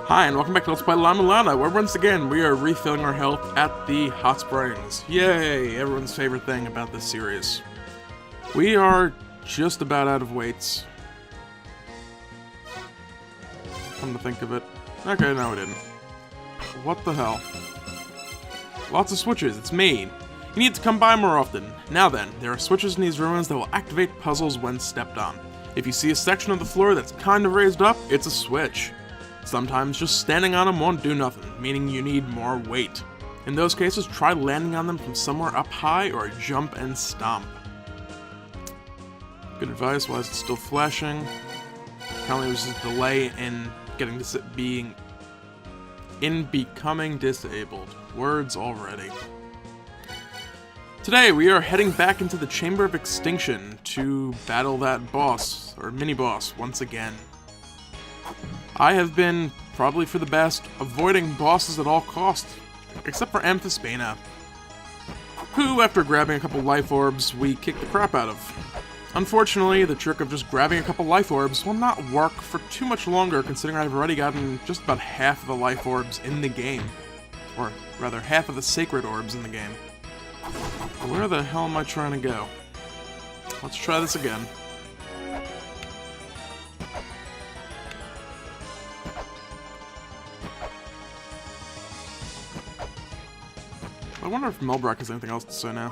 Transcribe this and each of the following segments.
Hi, and welcome back to Let's Play La-Mulana, where once again we are refilling our health at the hot springs. Yay! Everyone's favorite thing about this series. We are just about out of weights. Come to think of it. Okay, no we didn't. What the hell? Lots of switches, it's me. You need to come by more often. Now then, there are switches in these ruins that will activate puzzles when stepped on. If you see a section of the floor that's kind of raised up, it's a switch. Sometimes just standing on them won't do nothing, meaning you need more weight. In those cases, try landing on them from somewhere up high or jump and stomp. Good advice. Why is it still flashing? Apparently there's a delay in becoming disabled. Words already. Today we are heading back into the Chamber of Extinction to battle that boss, or mini-boss, once again. I have been, probably for the best, avoiding bosses at all costs, except for Amphisbaena, who, after grabbing a couple life orbs, we kicked the crap out of. Unfortunately, the trick of just grabbing a couple life orbs will not work for too much longer, considering I've already gotten just about half of the life orbs in the game. Or, rather, half of the sacred orbs in the game. Where the hell am I trying to go? Let's try this again. I wonder if Mulbruk has anything else to say now.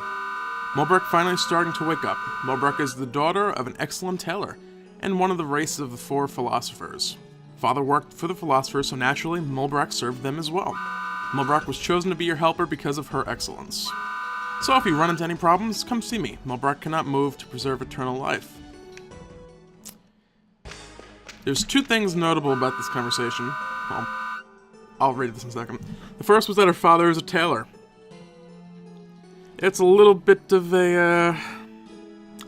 Mulbruk finally starting to wake up. Mulbruk is the daughter of an excellent tailor, and one of the races of the four philosophers. Father worked for the philosophers, so naturally, Mulbruk served them as well. Mulbruk was chosen to be your helper because of her excellence. So if you run into any problems, come see me. Mulbruk cannot move to preserve eternal life. There's two things notable about this conversation. Well, I'll read this in a second. The first was that her father is a tailor. It's a little bit of a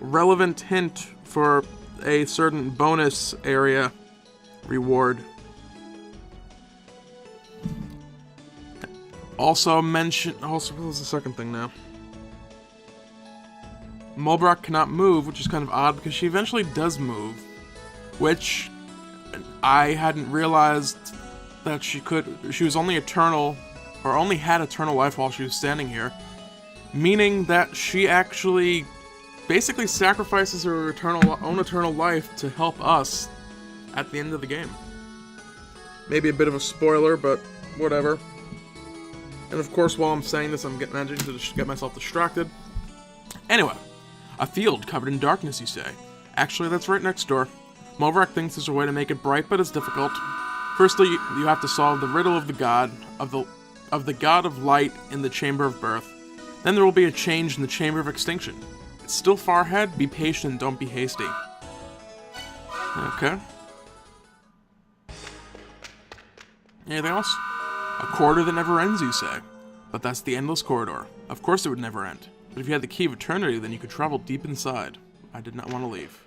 relevant hint for a certain bonus area reward. Also what was the second thing now? Mulbruk cannot move, which is kind of odd because she eventually does move, which I hadn't realized that she could. She was only eternal, or only had eternal life while she was standing here. Meaning that she actually basically sacrifices her own eternal life to help us at the end of the game. Maybe a bit of a spoiler, but whatever. And of course, while I'm saying this, I'm managing to get myself distracted. Anyway, a field covered in darkness, you say. Actually, that's right next door. Mulbruk thinks there's a way to make it bright, but it's difficult. Firstly, you have to solve the riddle of the god of light in the Chamber of Birth. Then there will be a change in the Chamber of Extinction. It's still far ahead, be patient and don't be hasty. Okay. Anything else? A corridor that never ends, you say. But that's the endless corridor. Of course it would never end. But if you had the key of eternity, then you could travel deep inside. I did not want to leave.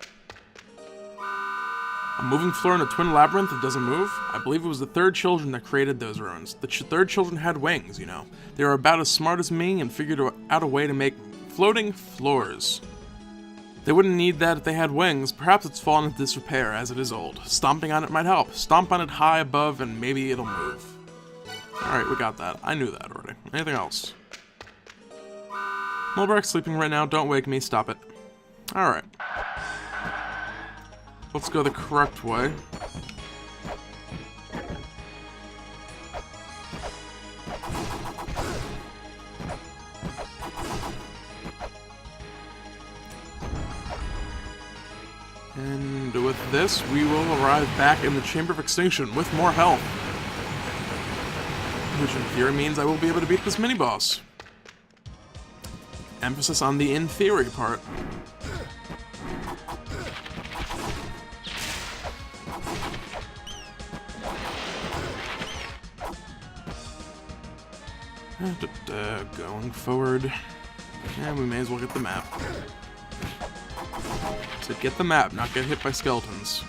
A moving floor in a twin labyrinth that doesn't move? I believe it was the third children that created those ruins. The third children had wings, you know. They were about as smart as me and figured out a way to make floating floors. They wouldn't need that if they had wings. Perhaps it's fallen into disrepair as it is old. Stomping on it might help. Stomp on it high above and maybe it'll move. Alright, we got that. I knew that already. Anything else? Mulbruk's sleeping right now. Don't wake me. Stop it. Alright. Let's go the correct way. And with this, we will arrive back in the Chamber of Extinction with more health. Which in theory means I will be able to beat this mini-boss. Emphasis on the in theory part. Going forward, and we may as well get the map. To get the map, not get hit by skeletons.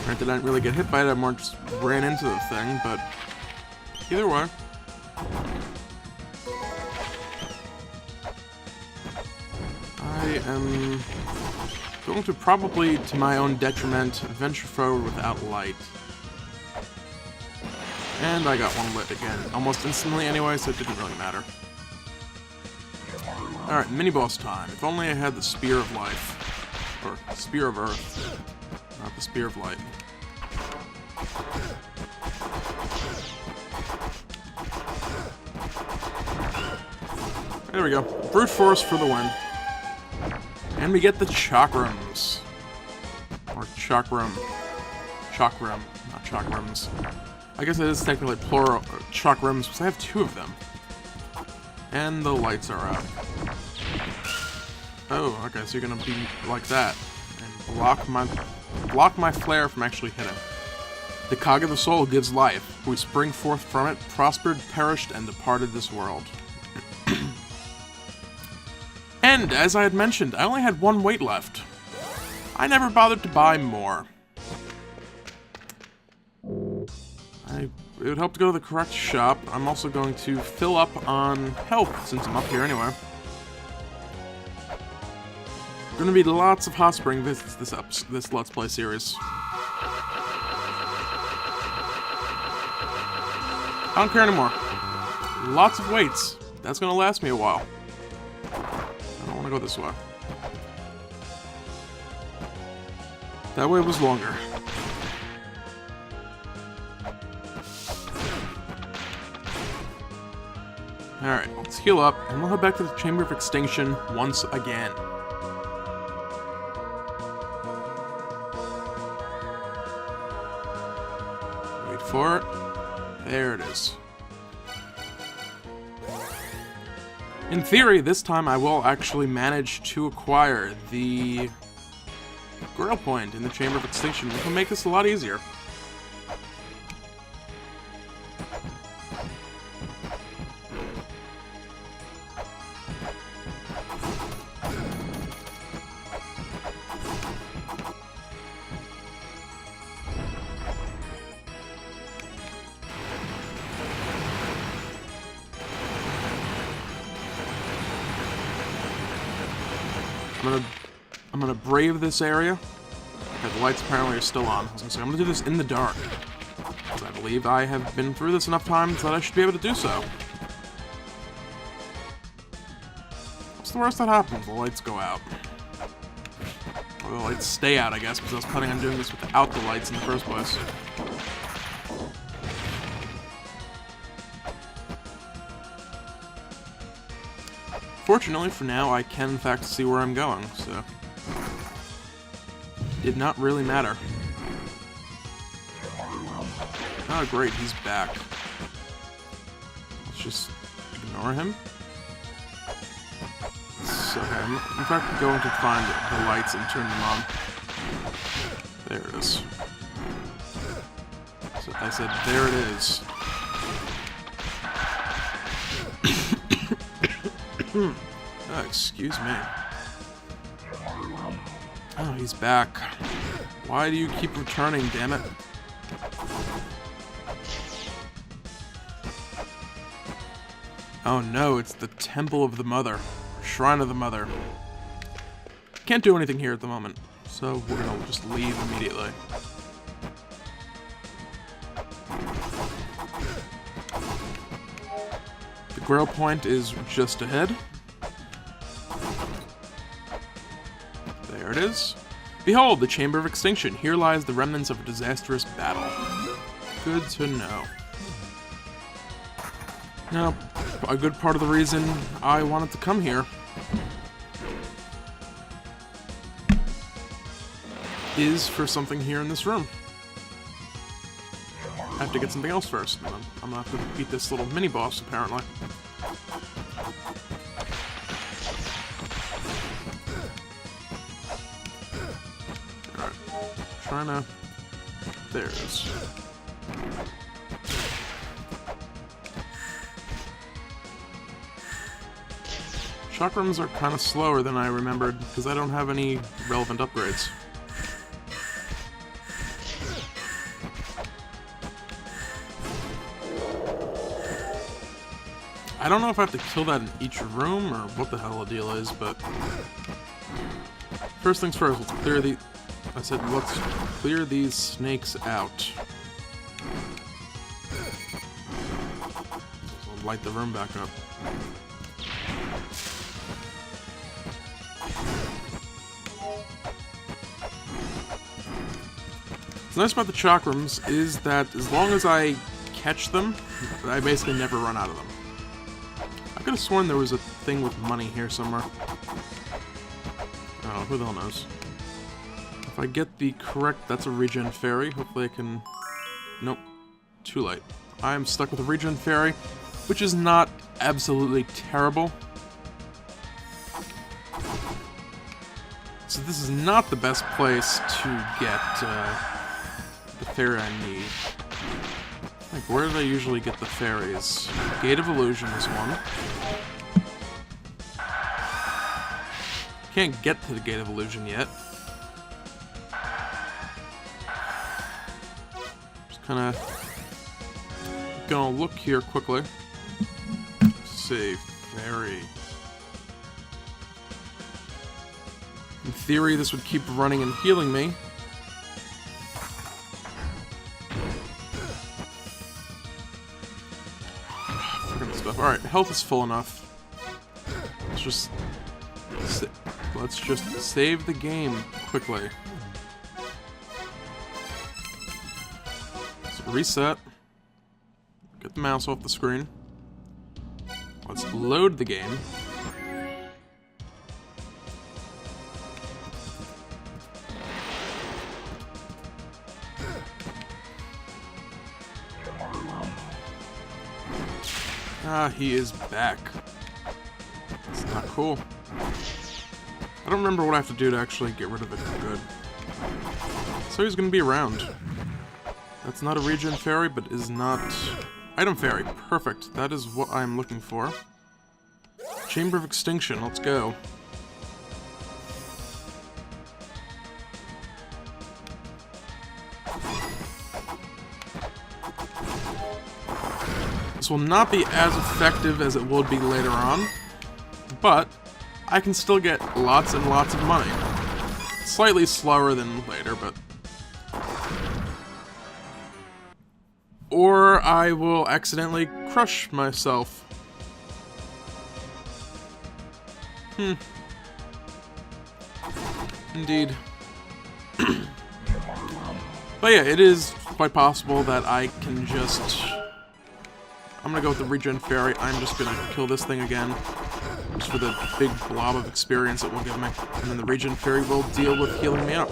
Granted, I didn't really get hit by it, I more just ran into the thing, but either way. I am going to probably, to my own detriment, venture forward without light. And I got one lit again, almost instantly anyway, so it didn't really matter. Alright, mini-boss time. If only I had the Spear of Life. Or Spear of Earth. Not the Spear of Light. There we go. Brute Force for the win. And we get the chakrams. Or chakram. Chakram, not chakrams. I guess it is technically plural chakrams, because I have 2 of them. And the lights are out. Oh, okay, so you're gonna be like that. And block my flare from actually hitting. The cog of the soul gives life. We spring forth from it, prospered, perished, and departed this world. And, as I had mentioned, I only had 1 weight left. I never bothered to buy more. It would help to go to the correct shop. I'm also going to fill up on health, since I'm up here anyway. Gonna be lots of hot spring visits this Let's Play series. I don't care anymore. Lots of weights. That's gonna last me a while. I don't wanna go this way. That way was longer. Alright, let's heal up, and we'll head back to the Chamber of Extinction once again. Wait for it. There it is. In theory, this time I will actually manage to acquire the Grail Point in the Chamber of Extinction, which will make this a lot easier. I'm gonna brave this area. Okay, the lights apparently are still on. I was gonna say, I'm gonna do this in the dark, because I believe I have been through this enough times that I should be able to do so. What's the worst that happens? The lights go out. Or the lights stay out, I guess, because I was planning on doing this without the lights in the first place. Fortunately, for now, I can in fact see where I'm going, so did not really matter. Oh great, he's back. Let's just ignore him. So, okay, I'm in fact going to find the lights and turn them on. There it is. So I said, there it is. Oh, excuse me. Oh, he's back. Why do you keep returning, damn it? Oh no, it's the Temple of the Mother. Shrine of the Mother. Can't do anything here at the moment, so we're gonna just leave immediately. The Grail Point is just ahead. There it is. Behold, the Chamber of Extinction. Here lies the remnants of a disastrous battle. Good to know. Now, a good part of the reason I wanted to come here is for something here in this room. I have to get something else first. I'm gonna have to beat this little mini-boss, apparently. Alright. Trying to... There it is. Chakrams are kind of slower than I remembered, because I don't have any relevant upgrades. I don't know if I have to kill that in each room, or what the hell the deal is, but... First things first, let's clear the... I said, let's clear these snakes out. light the room back up. What's nice about the chakrams is that as long as I catch them, I basically never run out of them. I could have sworn there was a thing with money here somewhere. Oh, who the hell knows? If I get the correct, that's a regen fairy. Hopefully I can... Nope. Too late. I am stuck with a regen fairy, which is not absolutely terrible. So this is not the best place to get the fairy I need. Like, where do I usually get the fairies? Gate of Illusion is one. Can't get to the Gate of Illusion yet. Just kind of gonna look here quickly. Save fairy. In theory, this would keep running and healing me. Alright, health is full enough. Let's just save the game quickly. Let's reset. Get the mouse off the screen. Let's load the game. Ah, he is back. It's not cool. I don't remember what I have to do to actually get rid of it for good. So he's gonna be around. That's not a regen fairy, but is not... Item fairy. Perfect. That is what I'm looking for. Chamber of Extinction. Let's go. This will not be as effective as it would be later on, but I can still get lots and lots of money. Slightly slower than later, but... Or I will accidentally crush myself. Indeed. But yeah, it is quite possible that I can just... I'm gonna go with the regen fairy. I'm just gonna kill this thing again, just for the big blob of experience it will give me. And then the regen fairy will deal with healing me up.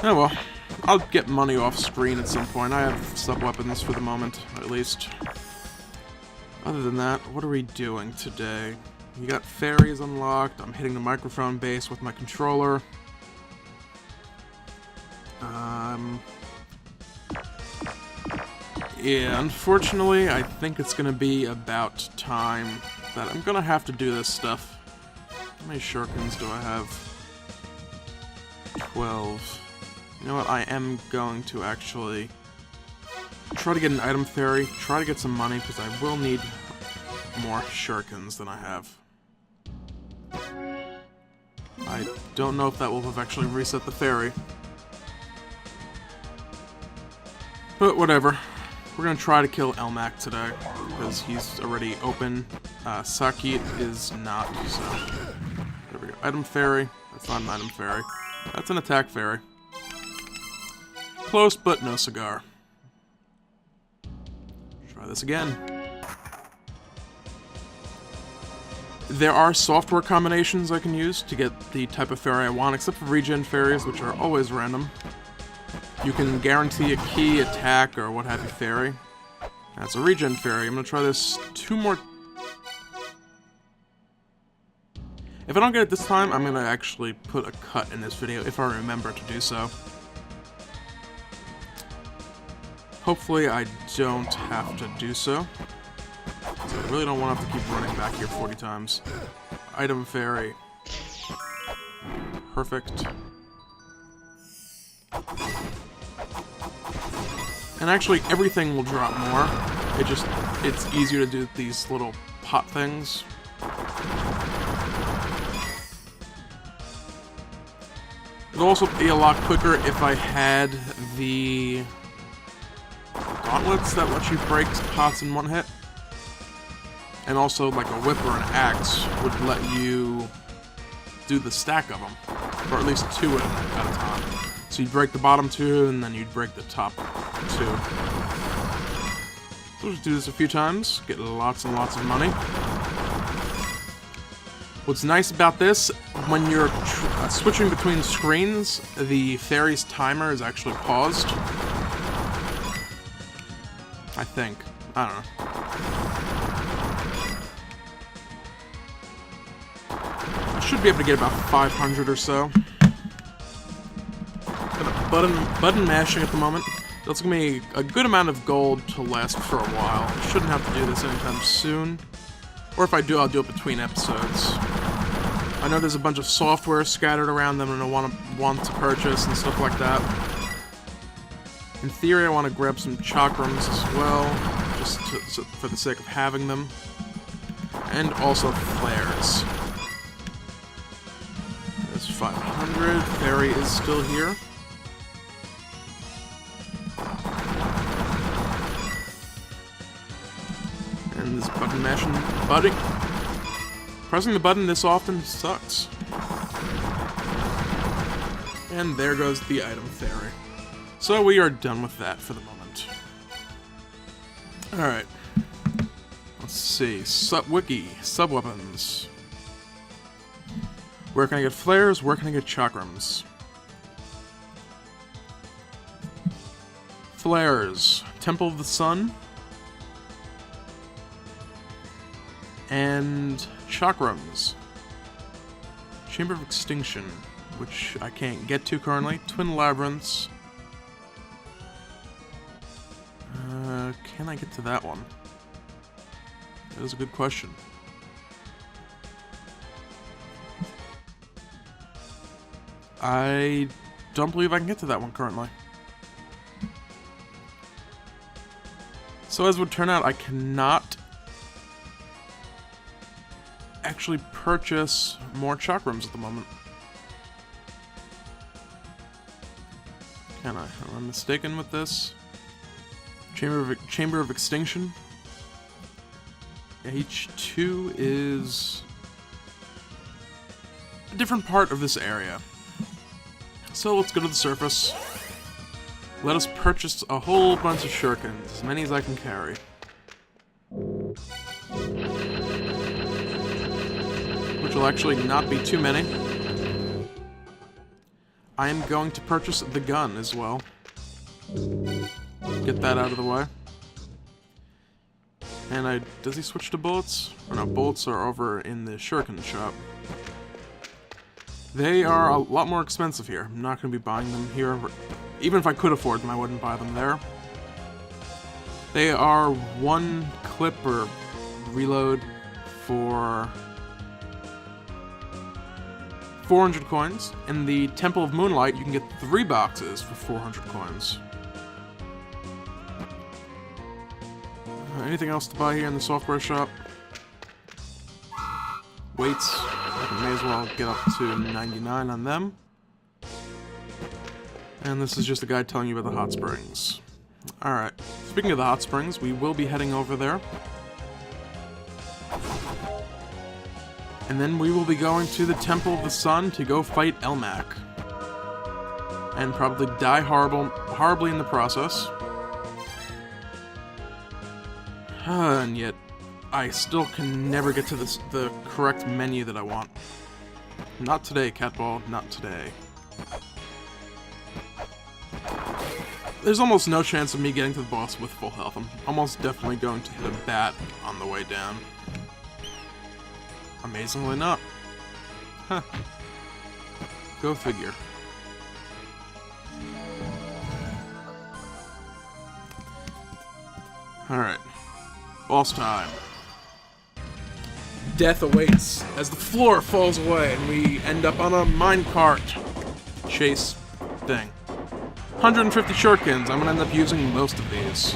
Oh well. I'll get money off screen at some point. I have sub-weapons for the moment, at least. Other than that, what are we doing today? You got fairies unlocked. I'm hitting the microphone base with my controller. Yeah, unfortunately, I think it's gonna be about time that I'm gonna have to do this stuff. How many shurikens do I have? 12. You know what, I am going to actually try to get an item fairy, try to get some money, because I will need more shurikens than I have. I don't know if that will have actually reset the fairy. But whatever. We're gonna try to kill Ellmac today, because he's already open. Sakit is not, so... There we go. Item fairy. That's not an item fairy. That's an attack fairy. Close, but no cigar. Try this again. There are software combinations I can use to get the type of fairy I want, except for regen fairies, which are always random. You can guarantee a key, attack, or what have you fairy. That's a regen fairy. I'm gonna try this 2 more... If I don't get it this time, I'm gonna actually put a cut in this video, if I remember to do so. Hopefully I don't have to do so. So I really don't want to have to keep running back here 40 times. Item fairy. Perfect. And actually, everything will drop more. It's easier to do these little pot things. It'll also be a lot quicker if I had the gauntlets that let you break pots in one hit. And also, like a whip or an axe would let you do the stack of them. Or at least 2 at a time. So you'd break the bottom 2, and then you'd break the top 2. So we'll just do this a few times, get lots and lots of money. What's nice about this, when you're switching between screens, the fairy's timer is actually paused. I think. I don't know. I should be able to get about 500 or so. Button mashing at the moment. That's gonna be a good amount of gold to last for a while. I shouldn't have to do this anytime soon. Or if I do, I'll do it between episodes. I know there's a bunch of software scattered around them and I want to purchase and stuff like that. In theory, I want to grab some chakrams as well, just for the sake of having them. And also flares. There's 500. Fairy is still here. And this button mashing butting. Pressing the button this often sucks. And there goes the item fairy. So we are done with that for the moment. Alright. Let's see. Wiki. Sub-weapons. Where can I get flares? Where can I get chakrams? Flares. Temple of the Sun. And chakrams. Chamber of Extinction, which I can't get to currently. Twin Labyrinths. Can I get to that one? That is a good question. I don't believe I can get to that one currently. So as would turn out, I cannot actually purchase more chakrams at the moment. Can I? Am I mistaken with this? Chamber of Extinction. H2 is a different part of this area. So let's go to the surface. Let us purchase a whole bunch of shurikens, as many as I can carry. Which will actually not be too many. I am going to purchase the gun as well. Get that out of the way. And does he switch to bullets? Or no, bullets are over in the shuriken shop. They are a lot more expensive here. I'm not going to be buying them here. Even if I could afford them, I wouldn't buy them there. They are 1 clip or reload for 400 coins. In the Temple of Moonlight, you can get 3 boxes for 400 coins. Anything else to buy here in the software shop? Weights. I may as well get up to 99 on them. And this is just a guide telling you about the hot springs. Alright, speaking of the hot springs, we will be heading over there. And then we will be going to the Temple of the Sun to go fight Ellmac. And probably die horribly in the process. And yet, I still can never get to the correct menu that I want. Not today, Catball, not today. There's almost no chance of me getting to the boss with full health. I'm almost definitely going to hit a bat on the way down. Amazingly not. Huh. Go figure. Alright. Boss time. Death awaits as the floor falls away and we end up on a minecart chase thing. 150 shurikens. I'm gonna end up using most of these.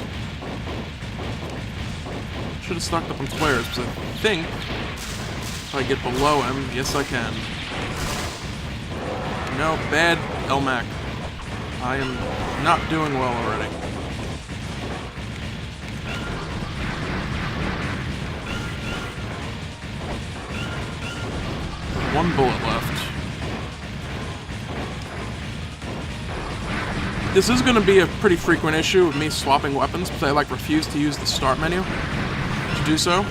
Should have stocked up on flares because I think if I get below him, yes I can. No, bad Ellmac. I am not doing well already. 1 bullet left. This is going to be a pretty frequent issue with me swapping weapons, because I refuse to use the start menu to do so.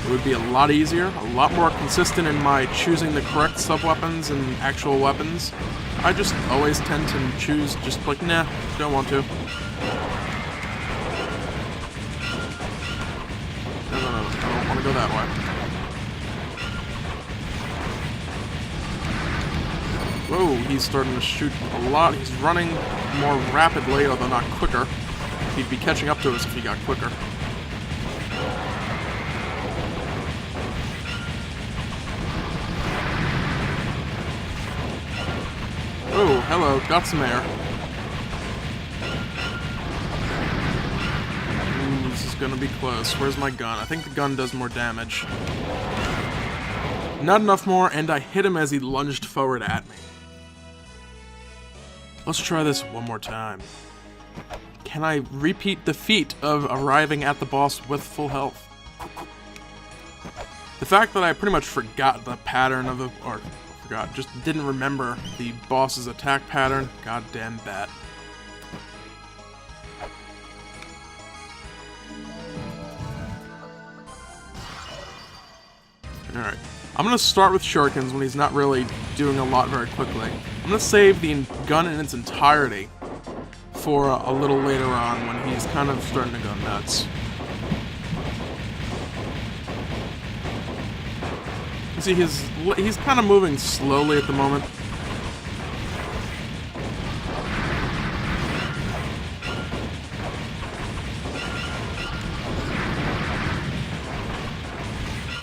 It would be a lot easier, a lot more consistent in my choosing the correct sub-weapons and actual weapons. I just always tend to choose just nah, don't want to. No, I don't want to go that way. Whoa, he's starting to shoot a lot. He's running more rapidly, although not quicker. He'd be catching up to us if he got quicker. Oh, hello, got some air. Ooh, this is gonna be close. Where's my gun? I think the gun does more damage. Not enough more, and I hit him as he lunged forward at me. Let's try this one more time. Can I repeat the feat of arriving at the boss with full health? The fact that I pretty much forgot the pattern of the... just didn't remember the boss's attack pattern. Goddamn bat. Alright. I'm gonna start with shurikens when he's not really doing a lot very quickly. I'm gonna save the gun in its entirety for a little later on when he's kind of starting to go nuts. You see, he's kind of moving slowly at the moment.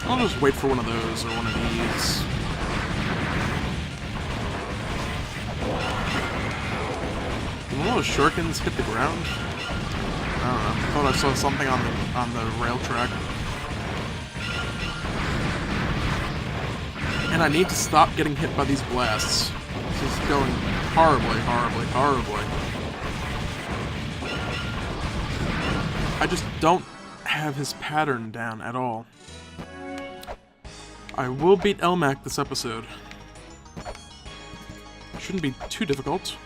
I'll just wait for one of those or one of these. Did one of those shurikens hit the ground? I don't know. I thought I saw something on the rail track. And I need to stop getting hit by these blasts. This is going horribly, horribly, horribly. I just don't have his pattern down at all. I will beat Ellmac this episode. Shouldn't be too difficult.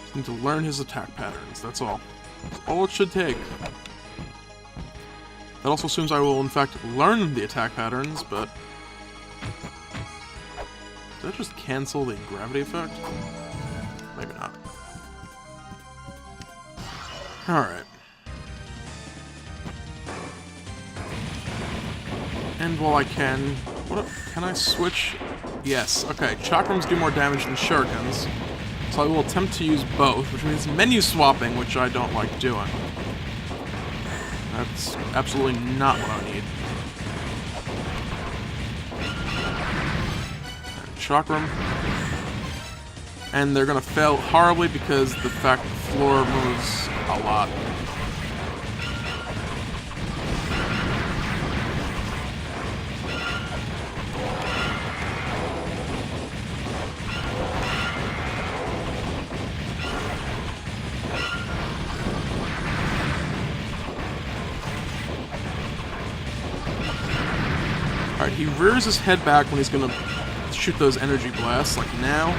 Just need to learn his attack patterns, that's all. That's all it should take. That also assumes I will, in fact, learn the attack patterns, but... Did that just cancel the gravity effect? Maybe not. Alright. And while I can... Can I switch? Yes. Okay, chakrams do more damage than shurikens. So I will attempt to use both, which means menu swapping, which I don't like doing. That's absolutely not what I need. Chakram. And they're gonna fail horribly because the fact the floor moves a lot. Alright, he rears his head back when he's gonna shoot those energy blasts, like now.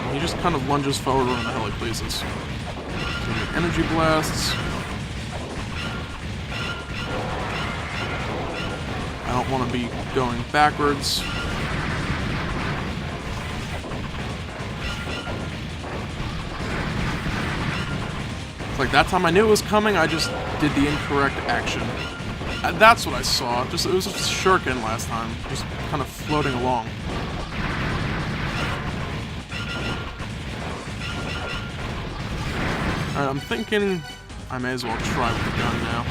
And he just kind of lunges forward wherever the hell he pleases. So energy blasts. I don't want to be going backwards. It's like that time I knew it was coming, I just did the incorrect action. That's what I saw. It was just a shuriken last time, just kind of floating along. Alright, I'm thinking I may as well try with the gun now.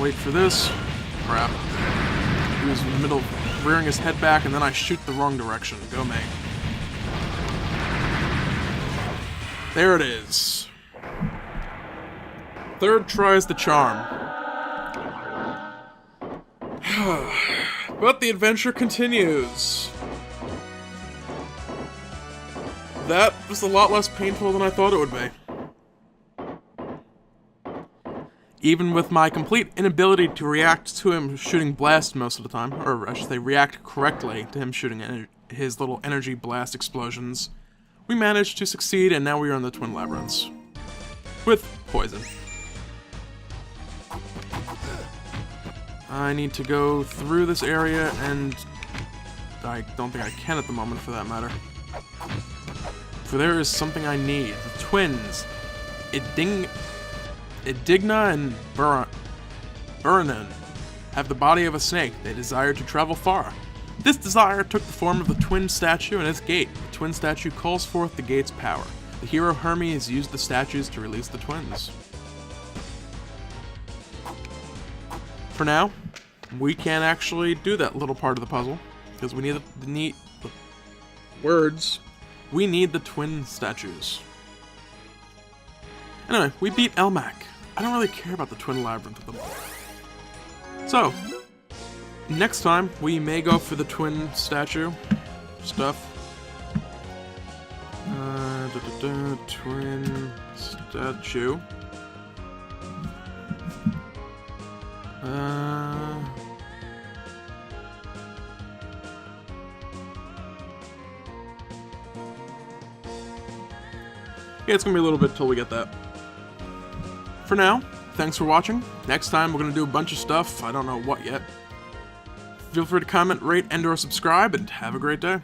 Wait for this. Crap. He was in the middle, rearing his head back, and then I shoot the wrong direction. Go me. There it is. Third tries the charm. But the adventure continues. That was a lot less painful than I thought it would be. Even with my complete inability to react to him shooting blast most of the time, or I should say react correctly to him shooting his little energy blast explosions, we managed to succeed, and now we are in the Twin Labyrinths. With poison. I need to go through this area, and I don't think I can at the moment, for that matter. For there is something I need. The twins. Edigna and Buranan have the body of a snake. They desire to travel far. This desire took the form of the twin statue and its gate. The twin statue calls forth the gate's power. The hero Hermes used the statues to release the twins. For now, we can't actually do that little part of the puzzle, because we need the words. We need the twin statues. Anyway, we beat Ellmac. I don't really care about the Twin Labyrinth at the moment. So, next time, we may go for the twin statue stuff. Twin statue. Yeah, it's gonna be a little bit till we get that. For now, thanks for watching. Next time, we're gonna do a bunch of stuff. I don't know what yet. Feel free to comment, rate, and/or subscribe, and have a great day.